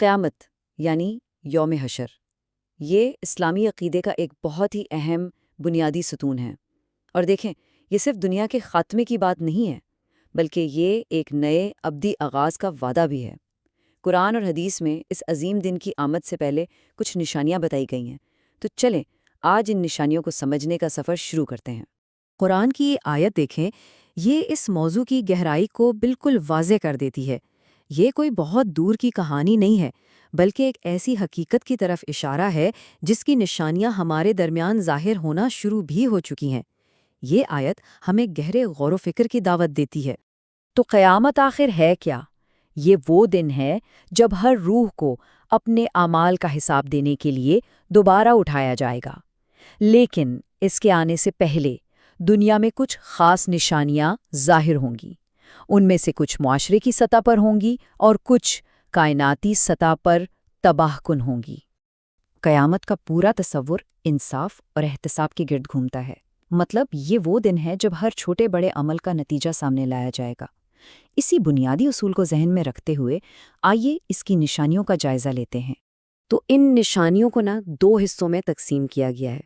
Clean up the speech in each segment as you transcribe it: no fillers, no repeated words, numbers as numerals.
قیامت یعنی یوم حشر، یہ اسلامی عقیدے کا ایک بہت ہی اہم بنیادی ستون ہے۔ اور دیکھیں، یہ صرف دنیا کے خاتمے کی بات نہیں ہے، بلکہ یہ ایک نئے ابدی آغاز کا وعدہ بھی ہے۔ قرآن اور حدیث میں اس عظیم دن کی آمد سے پہلے کچھ نشانیاں بتائی گئی ہیں، تو چلیں آج ان نشانیوں کو سمجھنے کا سفر شروع کرتے ہیں۔ قرآن کی یہ آیت دیکھیں، یہ اس موضوع کی گہرائی کو بالکل واضح کر دیتی ہے۔ یہ کوئی بہت دور کی کہانی نہیں ہے، بلکہ ایک ایسی حقیقت کی طرف اشارہ ہے جس کی نشانیاں ہمارے درمیان ظاہر ہونا شروع بھی ہو چکی ہیں۔ یہ آیت ہمیں گہرے غور و فکر کی دعوت دیتی ہے۔ تو قیامت آخر ہے کیا؟ یہ وہ دن ہے جب ہر روح کو اپنے اعمال کا حساب دینے کے لیے دوبارہ اٹھایا جائے گا۔ لیکن اس کے آنے سے پہلے دنیا میں کچھ خاص نشانیاں ظاہر ہوں گی۔ ان میں سے کچھ معاشرے کی سطح پر ہوں گی اور کچھ کائناتی سطح پر تباہ کن ہوں گی۔ قیامت کا پورا تصور انصاف اور احتساب کے گرد گھومتا ہے۔ مطلب یہ وہ دن ہے جب ہر چھوٹے بڑے عمل کا نتیجہ سامنے لایا جائے گا۔ اسی بنیادی اصول کو ذہن میں رکھتے ہوئے آئیے اس کی نشانیوں کا جائزہ لیتے ہیں۔ تو ان نشانیوں کو دو حصوں میں تقسیم کیا گیا ہے۔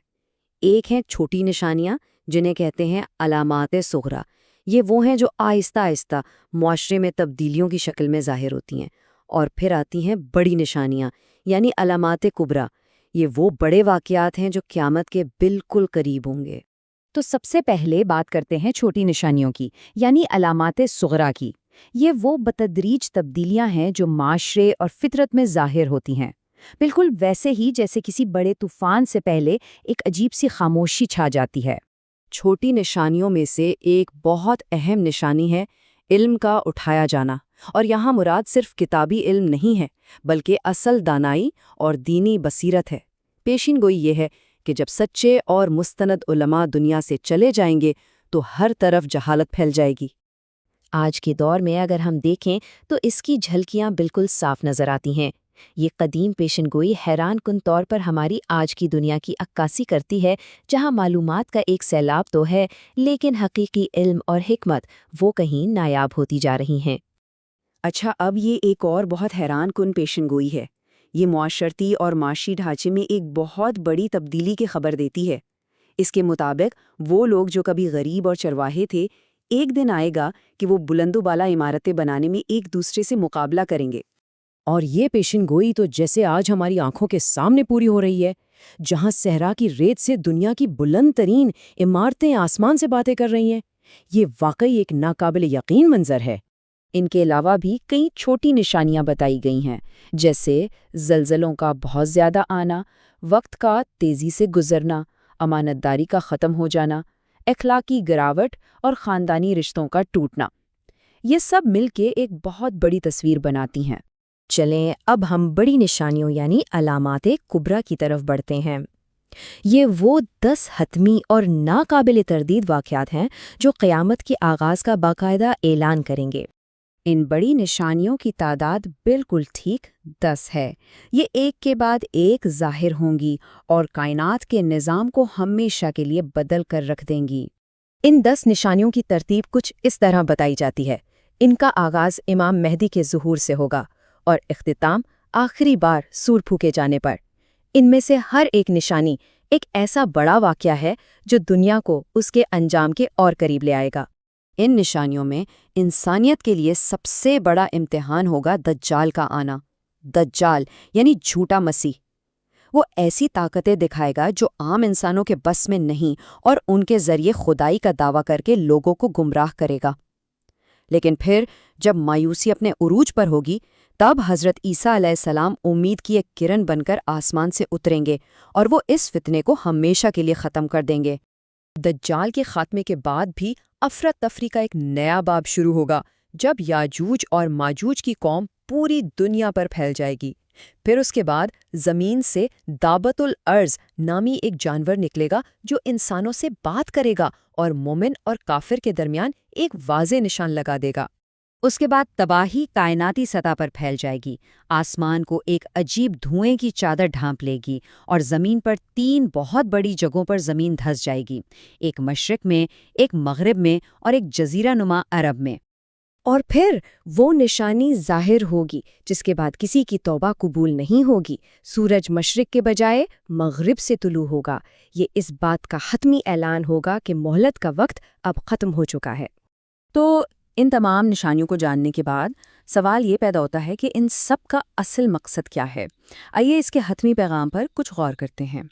ایک ہیں چھوٹی نشانیاں، جنہیں کہتے ہیں علامات صغریٰ۔ یہ وہ ہیں جو آہستہ آہستہ معاشرے میں تبدیلیوں کی شکل میں ظاہر ہوتی ہیں۔ اور پھر آتی ہیں بڑی نشانیاں، یعنی علامات کبریٰ۔ یہ وہ بڑے واقعات ہیں جو قیامت کے بالکل قریب ہوں گے۔ تو سب سے پہلے بات کرتے ہیں چھوٹی نشانیوں کی، یعنی علامات صغریٰ کی۔ یہ وہ بتدریج تبدیلیاں ہیں جو معاشرے اور فطرت میں ظاہر ہوتی ہیں، بالکل ویسے ہی جیسے کسی بڑے طوفان سے پہلے ایک عجیب سی خاموشی چھا جاتی ہے۔ چھوٹی نشانیوں میں سے ایک بہت اہم نشانی ہے علم کا اٹھایا جانا، اور یہاں مراد صرف کتابی علم نہیں ہے، بلکہ اصل دانائی اور دینی بصیرت ہے۔ پیشین گوئی یہ ہے کہ جب سچے اور مستند علماء دنیا سے چلے جائیں گے تو ہر طرف جہالت پھیل جائے گی۔ آج کے دور میں اگر ہم دیکھیں تو اس کی جھلکیاں بالکل صاف نظر آتی ہیں۔ یہ قدیم پیشن گوئی حیران کن طور پر ہماری آج کی دنیا کی عکاسی کرتی ہے، جہاں معلومات کا ایک سیلاب تو ہے، لیکن حقیقی علم اور حکمت وہ کہیں نایاب ہوتی جا رہی ہیں۔ اچھا، اب یہ ایک اور بہت حیران کن پیشن گوئی ہے۔ یہ معاشرتی اور معاشی ڈھانچے میں ایک بہت بڑی تبدیلی کی خبر دیتی ہے۔ اس کے مطابق وہ لوگ جو کبھی غریب اور چرواہے تھے، ایک دن آئے گا کہ وہ بلند و بالا عمارتیں بنانے میں ایک دوسرے سے مقابلہ کریں گے۔ اور یہ پیشن گوئی تو جیسے آج ہماری آنکھوں کے سامنے پوری ہو رہی ہے، جہاں صحرا کی ریت سے دنیا کی بلند ترین عمارتیں آسمان سے باتیں کر رہی ہیں۔ یہ واقعی ایک ناقابل یقین منظر ہے۔ ان کے علاوہ بھی کئی چھوٹی نشانیاں بتائی گئی ہیں، جیسے زلزلوں کا بہت زیادہ آنا، وقت کا تیزی سے گزرنا، امانت داری کا ختم ہو جانا، اخلاقی گراوٹ اور خاندانی رشتوں کا ٹوٹنا۔ یہ سب مل کے ایک بہت بڑی تصویر بناتی ہیں۔ چلیں اب ہم بڑی نشانیوں یعنی علامات کبریٰ کی طرف بڑھتے ہیں۔ یہ وہ 10 حتمی اور ناقابل تردید واقعات ہیں جو قیامت کے آغاز کا باقاعدہ اعلان کریں گے۔ ان بڑی نشانیوں کی تعداد بالکل ٹھیک 10 ہے۔ یہ ایک کے بعد ایک ظاہر ہوں گی اور کائنات کے نظام کو ہمیشہ کے لیے بدل کر رکھ دیں گی۔ ان 10 نشانیوں کی ترتیب کچھ اس طرح بتائی جاتی ہے۔ ان کا آغاز امام مہدی کے ظہور سے ہوگا اور اختتام آخری بار سور پھونکے جانے پر۔ ان میں سے ہر ایک نشانی ایک ایسا بڑا واقعہ ہے جو دنیا کو اس کے انجام کے اور قریب لے آئے گا۔ ان نشانیوں میں انسانیت کے لیے سب سے بڑا امتحان ہوگا دجال کا آنا۔ دجال یعنی جھوٹا مسیح۔ وہ ایسی طاقتیں دکھائے گا جو عام انسانوں کے بس میں نہیں، اور ان کے ذریعے خدائی کا دعویٰ کر کے لوگوں کو گمراہ کرے گا۔ لیکن پھر جب مایوسی اپنے عروج پر ہوگی، تب حضرت عیسیٰ علیہ السلام امید کی ایک کرن بن کر آسمان سے اتریں گے، اور وہ اس فتنے کو ہمیشہ کے لیے ختم کر دیں گے۔ دجال کے خاتمے کے بعد بھی افراتفری کا ایک نیا باب شروع ہوگا، جب یاجوج اور ماجوج کی قوم پوری دنیا پر پھیل جائے گی۔ پھر اس کے بعد زمین سے دابت الارض نامی ایک جانور نکلے گا جو انسانوں سے بات کرے گا اور مومن اور کافر کے درمیان ایک واضح نشان لگا دے گا۔ اس کے بعد تباہی کائناتی سطح پر پھیل جائے گی۔ آسمان کو ایک عجیب دھوئیں کی چادر ڈھانپ لے گی اور زمین پر 3 بہت بڑی جگہوں پر زمین دھنس جائے گی، ایک مشرق میں، ایک مغرب میں اور ایک جزیرہ نما عرب میں۔ اور پھر وہ نشانی ظاہر ہوگی جس کے بعد کسی کی توبہ قبول نہیں ہوگی۔ سورج مشرق کے بجائے مغرب سے طلوع ہوگا۔ یہ اس بات کا حتمی اعلان ہوگا کہ مہلت کا وقت اب ختم ہو چکا ہے۔ تو ان تمام نشانیوں کو جاننے کے بعد سوال یہ پیدا ہوتا ہے کہ ان سب کا اصل مقصد کیا ہے؟ آئیے اس کے حتمی پیغام پر کچھ غور کرتے ہیں۔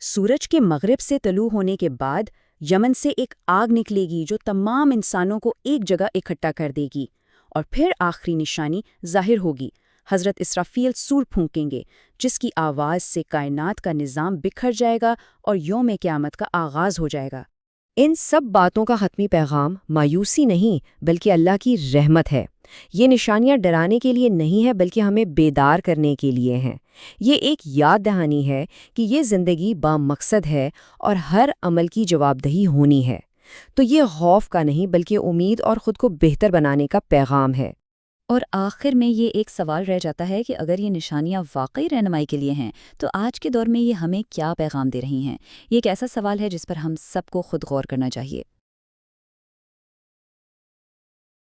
سورج کے مغرب سے طلوع ہونے کے بعد یمن سے ایک آگ نکلے گی جو تمام انسانوں کو ایک جگہ اکٹھا کر دے گی، اور پھر آخری نشانی ظاہر ہوگی۔ حضرت اسرافیل سور پھونکیں گے جس کی آواز سے کائنات کا نظام بکھر جائے گا اور یوم قیامت کا آغاز ہو جائے گا۔ ان سب باتوں کا حتمی پیغام مایوسی نہیں بلکہ اللہ کی رحمت ہے۔ یہ نشانیاں ڈرانے کے لیے نہیں ہے بلکہ ہمیں بیدار کرنے کے لیے ہیں۔ یہ ایک یاد دہانی ہے کہ یہ زندگی با مقصد ہے اور ہر عمل کی جواب دہی ہونی ہے۔ تو یہ خوف کا نہیں بلکہ امید اور خود کو بہتر بنانے کا پیغام ہے۔ اور آخر میں یہ ایک سوال رہ جاتا ہے کہ اگر یہ نشانیاں واقعی رہنمائی کے لیے ہیں تو آج کے دور میں یہ ہمیں کیا پیغام دے رہی ہیں؟ یہ ایک ایسا سوال ہے جس پر ہم سب کو خود غور کرنا چاہیے۔